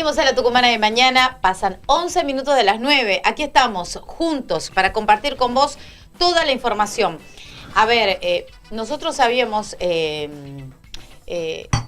Seguimos en la Tucumana de mañana, pasan 11 minutos de las 9. Aquí estamos juntos para compartir con vos toda la información. A ver, nosotros habíamos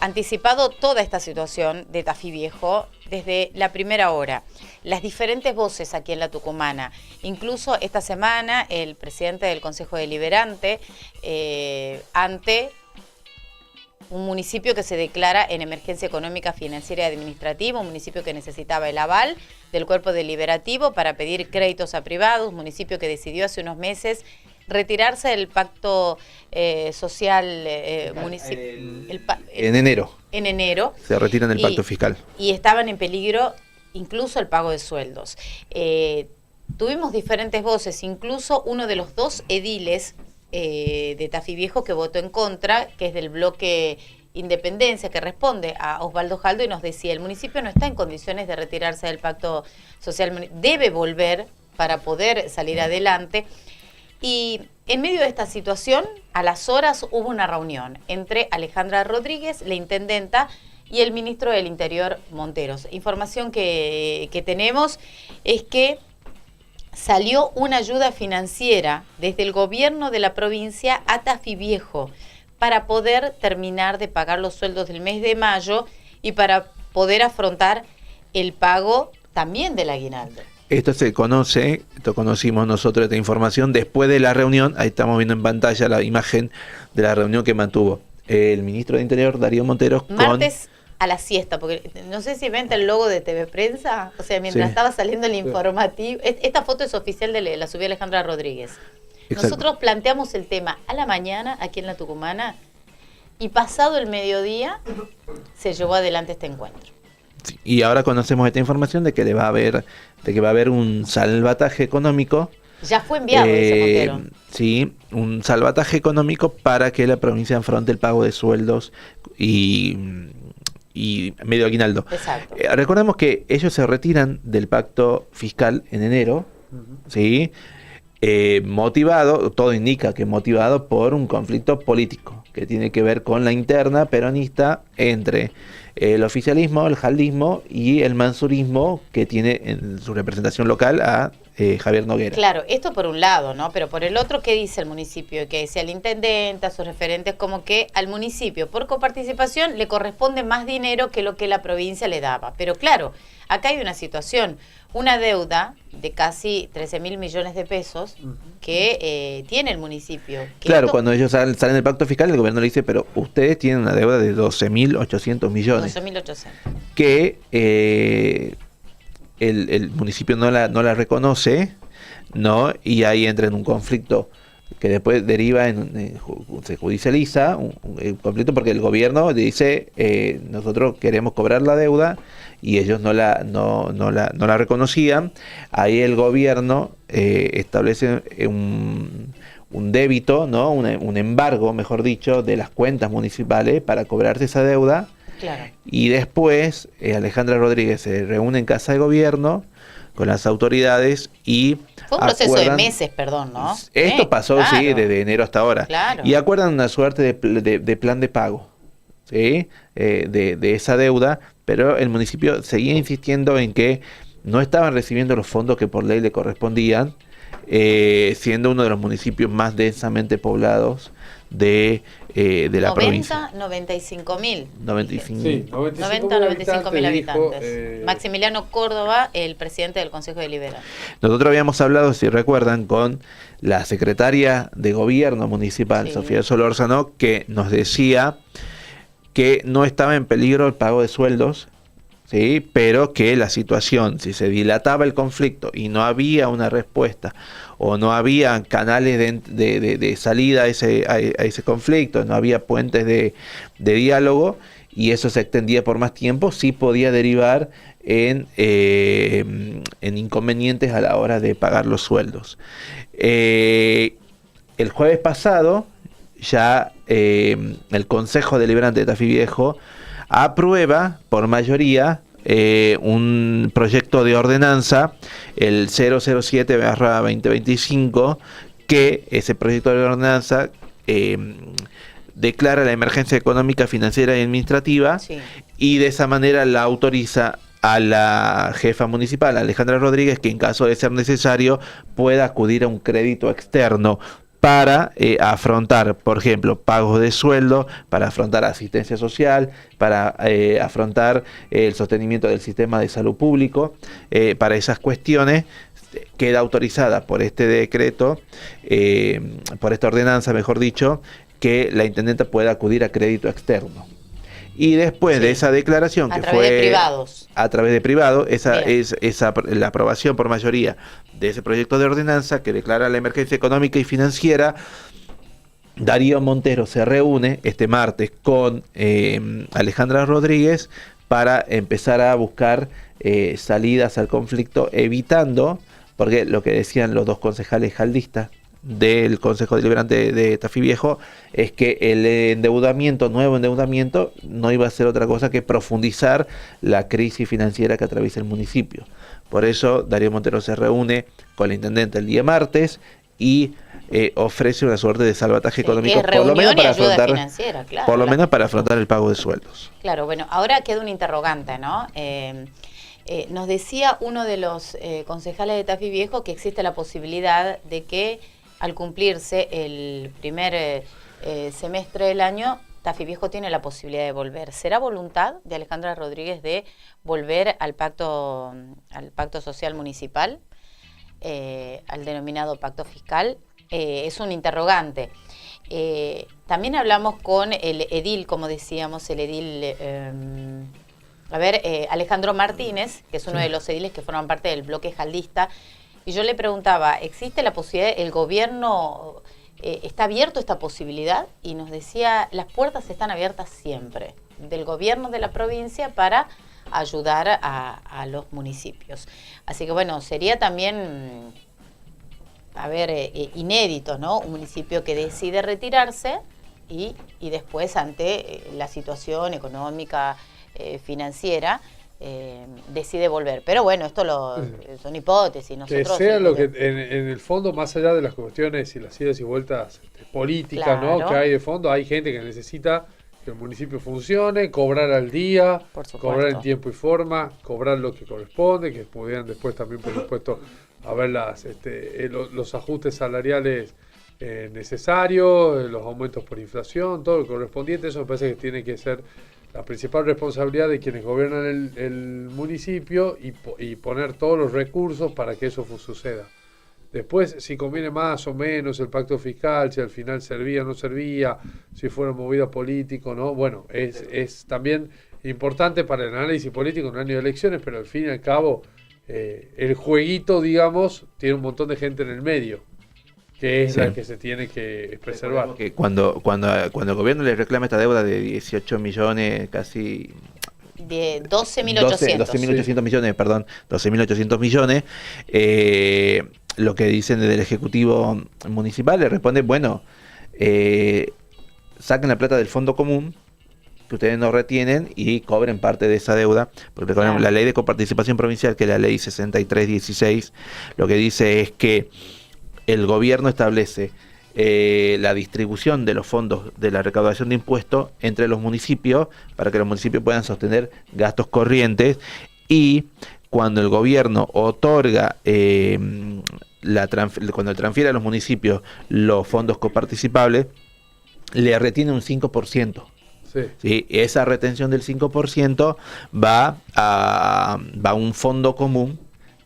anticipado toda esta situación de Tafí Viejo desde la primera hora. Las diferentes voces aquí en la Tucumana. Incluso esta semana el presidente del Consejo Deliberante ante un municipio que se declara en emergencia económica, financiera y administrativa, un municipio que necesitaba el aval del cuerpo deliberativo para pedir créditos a privados, un municipio que decidió hace unos meses retirarse del pacto social municipal. En enero. En enero. Se retiran del pacto fiscal. Y estaban en peligro incluso el pago de sueldos. Tuvimos diferentes voces, incluso uno de los dos ediles de Tafí Viejo que votó en contra, que es del bloque Independencia, que responde a Osvaldo Jaldo y nos decía, el municipio no está en condiciones de retirarse del pacto social, debe volver para poder salir adelante. Y en medio de esta situación, a las horas hubo una reunión entre Alejandra Rodríguez, la intendenta, y el ministro del Interior, Monteros. Información que tenemos es que salió una ayuda financiera desde el gobierno de la provincia a Tafí Viejo para poder terminar de pagar los sueldos del mes de mayo y para poder afrontar el pago también del aguinaldo. Esto se conoce, esto conocimos nosotros esta información después de la reunión. Ahí estamos viendo en pantalla la imagen de la reunión que mantuvo el ministro de Interior, Darío Monteros, martes a la siesta, porque no sé si ven el logo de TV Prensa, o sea, mientras estaba saliendo el informativo, esta foto es oficial, la subió Alejandra Rodríguez. Exacto. Nosotros planteamos el tema a la mañana aquí en la Tucumana y pasado el mediodía se llevó adelante este encuentro. Sí, y ahora conocemos esta información de que va a haber un salvataje económico. Ya fue enviado, dice Montero. Sí, un salvataje económico para que la provincia afronte el pago de sueldos y medio aguinaldo. Exacto. Recordemos que ellos se retiran del pacto fiscal en enero, ¿sí? Motivado, todo indica que motivado por un conflicto político que tiene que ver con la interna peronista entre el oficialismo, el jaldismo y el mansurismo que tiene en su representación local a Javier Noguera. Claro, esto por un lado, ¿no? Pero por el otro, ¿qué dice el municipio? Que decía el intendente, a sus referentes, como que al municipio por coparticipación le corresponde más dinero que lo que la provincia le daba. Pero claro, acá hay una situación, una deuda de casi 13.000 millones de pesos que tiene el municipio. Claro, cuando ellos salen del pacto fiscal, el gobierno le dice, pero ustedes tienen una deuda de 12.800 millones. 12.800. Que el municipio no la reconoce, ¿no? Y ahí entra en un conflicto que después deriva se judicializa, un conflicto porque el gobierno dice, nosotros queremos cobrar la deuda y ellos no la reconocían. Ahí el gobierno establece un débito, ¿no? Un embargo, mejor dicho, de las cuentas municipales para cobrarse esa deuda. Claro. Y después Alejandra Rodríguez se reúne en Casa de Gobierno con las autoridades y fue un proceso de meses, perdón, ¿no? Esto pasó, claro, sí, desde enero hasta ahora. Claro. Y acuerdan una suerte de plan de pago, ¿sí? De esa deuda, pero el municipio seguía insistiendo en que no estaban recibiendo los fondos que por ley le correspondían, siendo uno de los municipios más densamente poblados de la provincia. 95.000. 95. Sí, 95.000 habitantes. Maximiliano Córdoba, el presidente del Consejo Deliberante. Nosotros habíamos hablado, si recuerdan, con la secretaria de Gobierno Municipal, sí, Sofía Solórzano, que nos decía que no estaba en peligro el pago de sueldos, ¿sí? Pero que la situación, si se dilataba el conflicto y no había una respuesta o no había canales de salida a ese conflicto, no había puentes de diálogo y eso se extendía por más tiempo, sí podía derivar en inconvenientes a la hora de pagar los sueldos. El jueves pasado ya el Consejo Deliberante de Tafí Viejo aprueba por mayoría un proyecto de ordenanza, el 007/2025, que ese proyecto de ordenanza declara la emergencia económica, financiera y administrativa, sí, y de esa manera la autoriza a la jefa municipal, Alejandra Rodríguez, que en caso de ser necesario pueda acudir a un crédito externo para afrontar, por ejemplo, pagos de sueldo, para afrontar asistencia social, para afrontar el sostenimiento del sistema de salud público. Para esas cuestiones queda autorizada por este decreto, por esta ordenanza, mejor dicho, que la intendenta pueda acudir a crédito externo. Y después de esa declaración, que fue de privados. A través de privados, la aprobación por mayoría de ese proyecto de ordenanza que declara la emergencia económica y financiera, Darío Montero se reúne este martes con Alejandra Rodríguez para empezar a buscar salidas al conflicto, evitando, porque lo que decían los dos concejales jaldistas del Consejo Deliberante de Tafí Viejo es que el nuevo endeudamiento, no iba a ser otra cosa que profundizar la crisis financiera que atraviesa el municipio. Por eso Darío Montero se reúne con la intendente el día martes y ofrece una suerte de salvataje económico, por lo menos para afrontar el pago de sueldos. Claro, bueno, ahora queda un interrogante, ¿no? Nos decía uno de los concejales de Tafí Viejo que existe la posibilidad de que al cumplirse el primer semestre del año, Tafí Viejo tiene la posibilidad de volver. ¿Será voluntad de Alejandra Rodríguez de volver al pacto social municipal, al denominado pacto fiscal? Es un interrogante. También hablamos con el edil, como decíamos, el edil... Alejandro Martínez, que es uno de los ediles que forman parte del bloque jaldista, y yo le preguntaba, ¿existe la posibilidad, el gobierno está abierto a esta posibilidad? Y nos decía, las puertas están abiertas siempre, del gobierno de la provincia para ayudar a los municipios. Así que bueno, sería también, inédito, ¿no? Un municipio que decide retirarse y después ante la situación económica, financiera, decide volver. Pero bueno, esto son hipótesis. Nosotros, que sea lo que en el fondo, más allá de las cuestiones y las idas y vueltas políticas, claro, ¿no?, que hay de fondo, hay gente que necesita que el municipio funcione, cobrar al día, cobrar en tiempo y forma, cobrar lo que corresponde, que pudieran después también, por supuesto, haber los ajustes salariales necesarios, los aumentos por inflación, todo lo correspondiente. Eso me parece que tiene que ser la principal responsabilidad de quienes gobiernan el municipio y poner todos los recursos para que eso suceda. Después, si conviene más o menos el pacto fiscal, si al final servía o no servía, si fuera movida político, ¿no? Bueno, es también importante para el análisis político en un año de elecciones, pero al fin y al cabo, el jueguito, digamos, tiene un montón de gente en el medio, que es la que se tiene que preservar. Que cuando el gobierno le reclama esta deuda de 18 millones, casi... De 12.800 millones, perdón, 12.800 millones, lo que dicen desde el Ejecutivo Municipal le responde, bueno, saquen la plata del fondo común, que ustedes no retienen, y cobren parte de esa deuda, porque recordemos, la ley de coparticipación provincial, que es la ley 6316, lo que dice es que el gobierno establece la distribución de los fondos de la recaudación de impuestos entre los municipios para que los municipios puedan sostener gastos corrientes, y cuando el gobierno otorga, cuando transfiere a los municipios los fondos coparticipables, le retiene un 5%. ¿Sí? Esa retención del 5% va a un fondo común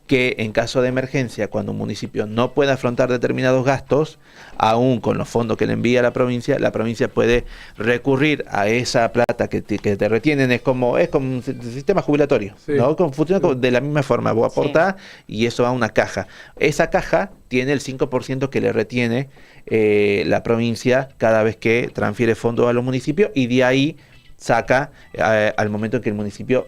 que en caso de emergencia, cuando un municipio no puede afrontar determinados gastos, aún con los fondos que le envía la provincia puede recurrir a esa plata que te retienen. Es como un sistema jubilatorio, ¿no? Funciona de la misma forma. Vos aportás y eso va a una caja. Esa caja tiene el 5% que le retiene la provincia cada vez que transfiere fondos a los municipios, y de ahí saca al momento en que el municipio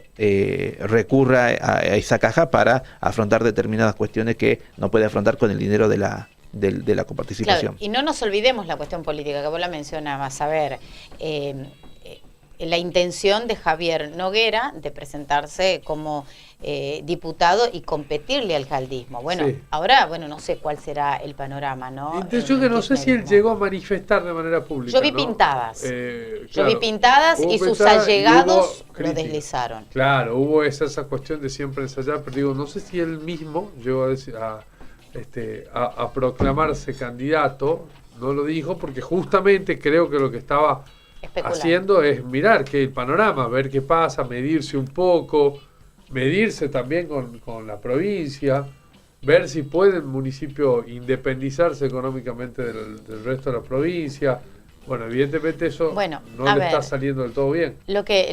recurra a esa caja para afrontar determinadas cuestiones que no puede afrontar con el dinero de la coparticipación. Claro, y no nos olvidemos la cuestión política, que vos la mencionabas. A ver, la intención de Javier Noguera de presentarse como diputado y competirle al jaldismo. Bueno, sí. Ahora, no sé cuál será el panorama, ¿no? Yo que no sé si él llegó a manifestar de manera pública. Yo vi pintadas. Yo vi pintadas y sus allegados lo deslizaron. Claro, hubo esa cuestión de siempre ensayar, pero digo, no sé si él mismo llegó a proclamarse candidato. No lo dijo porque justamente creo que lo que estaba haciendo es mirar que el panorama, ver qué pasa, medirse un poco, medirse también con la provincia, ver si puede el municipio independizarse económicamente del resto de la provincia. Bueno, evidentemente eso no le está saliendo del todo bien. Lo que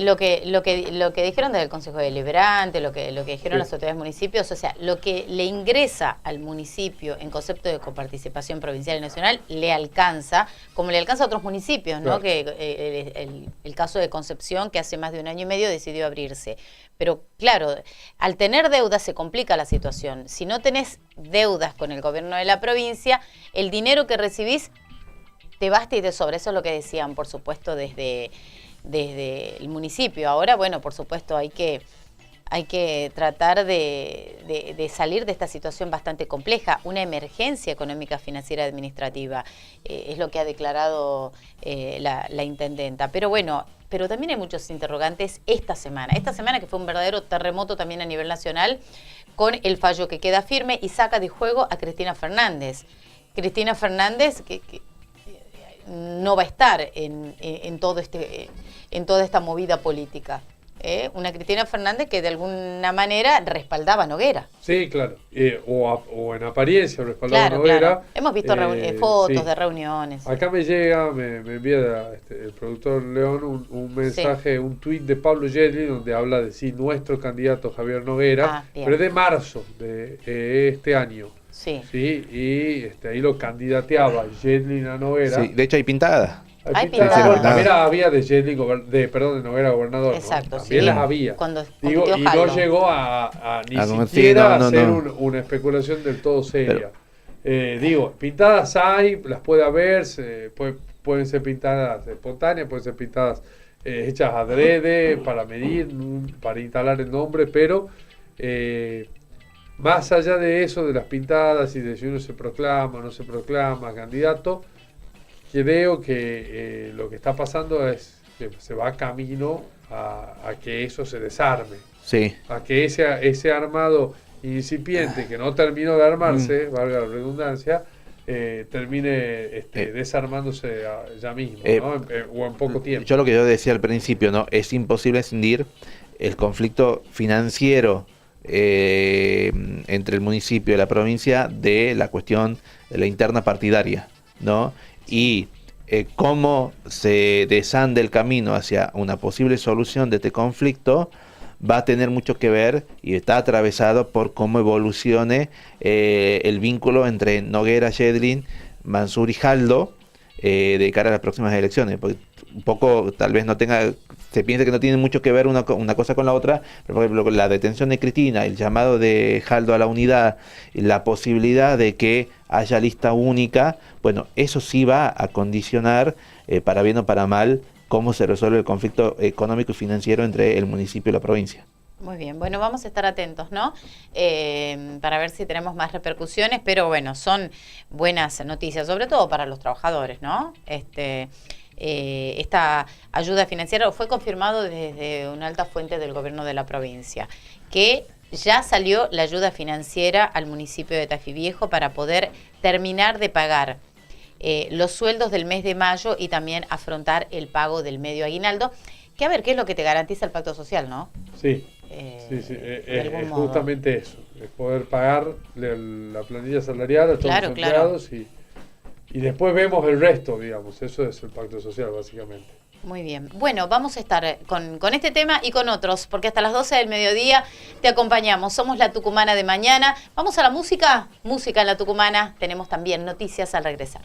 dijeron del Consejo Deliberante, lo que dijeron las autoridades municipios, o sea, lo que le ingresa al municipio en concepto de coparticipación provincial y nacional le alcanza, como le alcanza a otros municipios, ¿no? Claro. Que el caso de Concepción, que hace más de 1 año y medio decidió abrirse. Pero claro, al tener deudas se complica la situación. Si no tenés deudas con el gobierno de la provincia, el dinero que recibís te basta y te sobra. Eso es lo que decían, por supuesto, desde el municipio. Ahora, por supuesto, hay que tratar de salir de esta situación bastante compleja. Una emergencia económica, financiera, administrativa, es lo que ha declarado la intendenta. Pero también hay muchos interrogantes esta semana que fue un verdadero terremoto también a nivel nacional, con el fallo que queda firme y saca de juego a Cristina Fernández. Cristina Fernández, que no va a estar en toda esta movida política. Una Cristina Fernández que de alguna manera respaldaba a Noguera. Sí, claro. O en apariencia respaldaba a Noguera. Claro. Hemos visto fotos de reuniones. Acá me envía el productor León un mensaje, un tuit de Pablo Yedlin donde habla de nuestro candidato Javier Noguera, pero es de marzo de este año. Sí. Y ahí lo candidateaba Yedlin a Noguera. Sí, de hecho hay pintadas. Hay pintadas. También las había de Noguera gobernador. Exacto, ¿no? También las había. Y no llegó a ni siquiera a hacer una especulación del todo seria. Pintadas hay, las puede haber, pueden ser pintadas espontáneas, pueden ser pintadas hechas adrede, para medir, para instalar el nombre, pero más allá de eso, de las pintadas y de si uno se proclama o no se proclama candidato, creo que lo que está pasando es que se va camino a que eso se desarme. Sí. A que ese armado incipiente que no terminó de armarse, valga la redundancia, termine desarmándose ya mismo, ¿no? O en poco tiempo. Yo lo que yo decía al principio, ¿no? Es imposible escindir el conflicto financiero entre el municipio y la provincia de la cuestión de la interna partidaria, ¿no? Y cómo se desande el camino hacia una posible solución de este conflicto va a tener mucho que ver y está atravesado por cómo evolucione el vínculo entre Noguera, Yedlin, Mansur y Jaldo de cara a las próximas elecciones, porque un poco tal vez se piensa que no tiene mucho que ver una cosa con la otra, pero por ejemplo la detención de Cristina, el llamado de Jaldo a la unidad, la posibilidad de que haya lista única, eso sí va a condicionar, para bien o para mal, cómo se resuelve el conflicto económico y financiero entre el municipio y la provincia. Muy bien, vamos a estar atentos, ¿no? Para ver si tenemos más repercusiones, pero son buenas noticias, sobre todo para los trabajadores, ¿no? Esta ayuda financiera fue confirmado desde una alta fuente del gobierno de la provincia, que ya salió la ayuda financiera al municipio de Tafí Viejo para poder terminar de pagar los sueldos del mes de mayo y también afrontar el pago del medio aguinaldo, que a ver, ¿qué es lo que te garantiza el pacto social, no? Sí, es justamente eso, es poder pagar la planilla salarial a todos los empleados. Y después vemos el resto, digamos. Eso es el pacto social, básicamente. Muy bien. Vamos a estar con este tema y con otros, porque hasta las 12 del mediodía te acompañamos. Somos La Tucumana de Mañana. Vamos a la música. Música en La Tucumana. Tenemos también noticias al regresar.